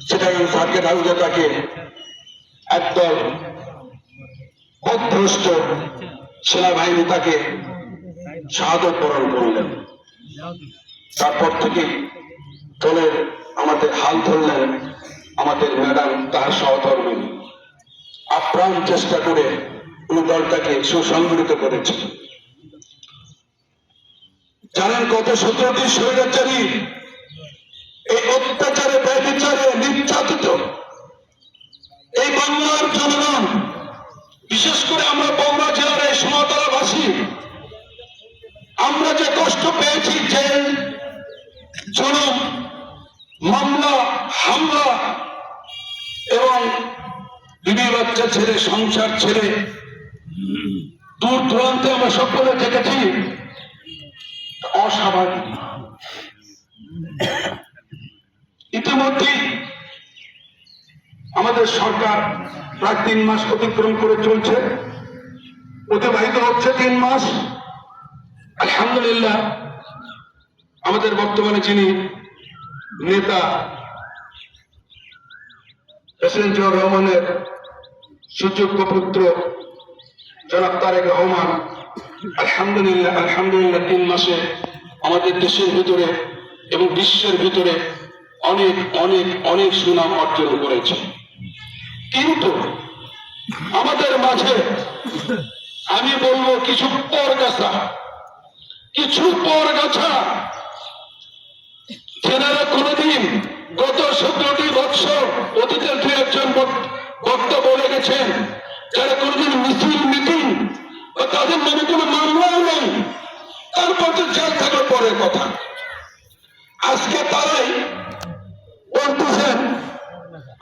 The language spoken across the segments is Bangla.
চিটাগাং সার্কেট হাউসে তাকে একদল পথভ্রষ্ট সেনাবাহিনী তাকে শাহাদত বরণ করলেন। তারপর থেকে দলের আমাদের হাল ধরলেন আমাদের ম্যাডাম তার সহধর্মিনী। আপ্রাণ চেষ্টা করে উনি দলটাকে সুসংগঠিত করেছেন। জানেন কত 17টি স্বৈরাচারী এই অত্যাচারে ব্যভিচারে নির্যাতিত এই বাংলার জনগণ, বিশেষ করে আমরা বগুড়া জেলার এই সমতলাবাসী, আমরা যে কষ্ট পেয়েছি, জেল, জুলুম, মামলা, হামলা এবং বিবি বাচ্চা ছেড়ে সংসার ছেড়ে দূর দূরান্তে আমরা সকলে থেকেছি, অস্বাভাবিক। ইতিমধ্যেই আমাদের সরকার প্রায় 3 মাস অতিক্রম করে চলছে, অতিবাহিত হচ্ছে 3 মাস। আলহামদুলিল্লাহ, আমাদের বর্তমানে যিনি নেতা প্রেসিডেন্ট জিয়াউর রহমানের সুযোগ্য পুত্র জনাব তারেক রহমান আলহামদুলিল্লাহ 3 মাসে আমাদের দেশের ভিতরে এবং বিশ্বের ভিতরে অনেক অনেক অনেক সুনাম অর্জন করেছে। কিন্তু আমাদের মাঝে আমি বলবো কিছু পরগাছা যেনারা কোনদিন গত 17টি বৎসর অতীতের 2-1 বক্তা বলে গেছেন, যারা কোনদিন মিটিং বা তাদের নামে কোনো মামলাও নেই, তারপর তো জেল থাকার পরের কথা। আজকে তারাই বলতেছেন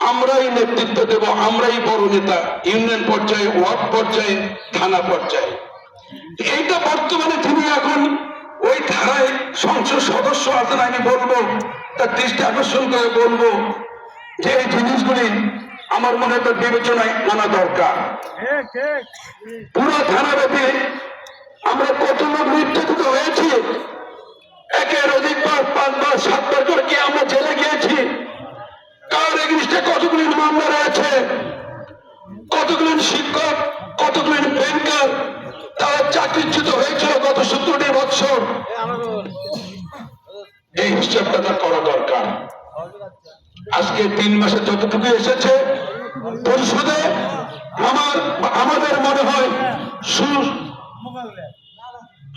আমরাই নেতৃত্ব দেব, আমরাই বড় নেতা, ইউনিয়ন পর্যায়ে, ওয়ার্ড পর্যায়ে, থানা পর্যায়ে। এইটা বর্তমানে তিনি এখন ওই ধারায় সংসদ সদস্য আছেন। আমি বলবো, তার দৃষ্টি আকর্ষণ করে বলবো যে এই জিনিসগুলি আমার মনে হয় বিবেচনায় আনা দরকার। পুরো থানাব্যাপী আমরা কত লোক নির্যাতিত হয়েছি, 1-এর অধিকবার 5বার 7বার করে কি আমরা জেলে গিয়েছি। কার এগেইনস্টে কতগুলি মামলা রয়েছে, কতগুলি শিক্ষক, কতগুলি ব্যাংকার তারা চাকরিচ্যুত হয়েছিল গত 17টি বৎসর। এই হিসাবটা তার করা দরকার। আজকে 3 মাসে যতটুকু এসেছে পরিষদে আমাদের মনে হয়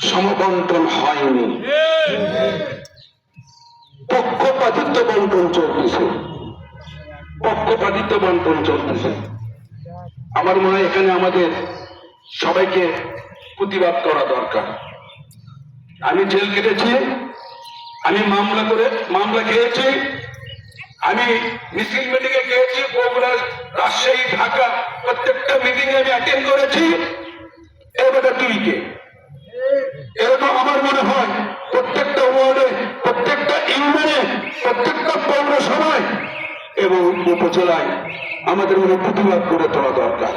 সমবন্টন হয়নি, পক্ষপাতিত্ব বন্টন চলতেছে। আমার মনে হয় এখানে আমাদের সবাইকে প্রতিবাদ করা দরকার। আমি জেল কেটেছি, আমি মামলা খেয়েছি, আমি মিছিল মিটিংয়ে গিয়েছি, বগুড়া, রাজশাহী, ঢাকা, প্রত্যেকটা মিটিং এ আমি অ্যাটেন্ড করেছি। এবারে দুইকে এরকম আমার মনে হয় প্রত্যেকটা ওয়ার্ডে, প্রত্যেকটা ইউনিয়নে, প্রত্যেকটা পৌরসভায় এবং উপজেলায় আমাদের মনে প্রতিবাদ করে তোলা দরকার।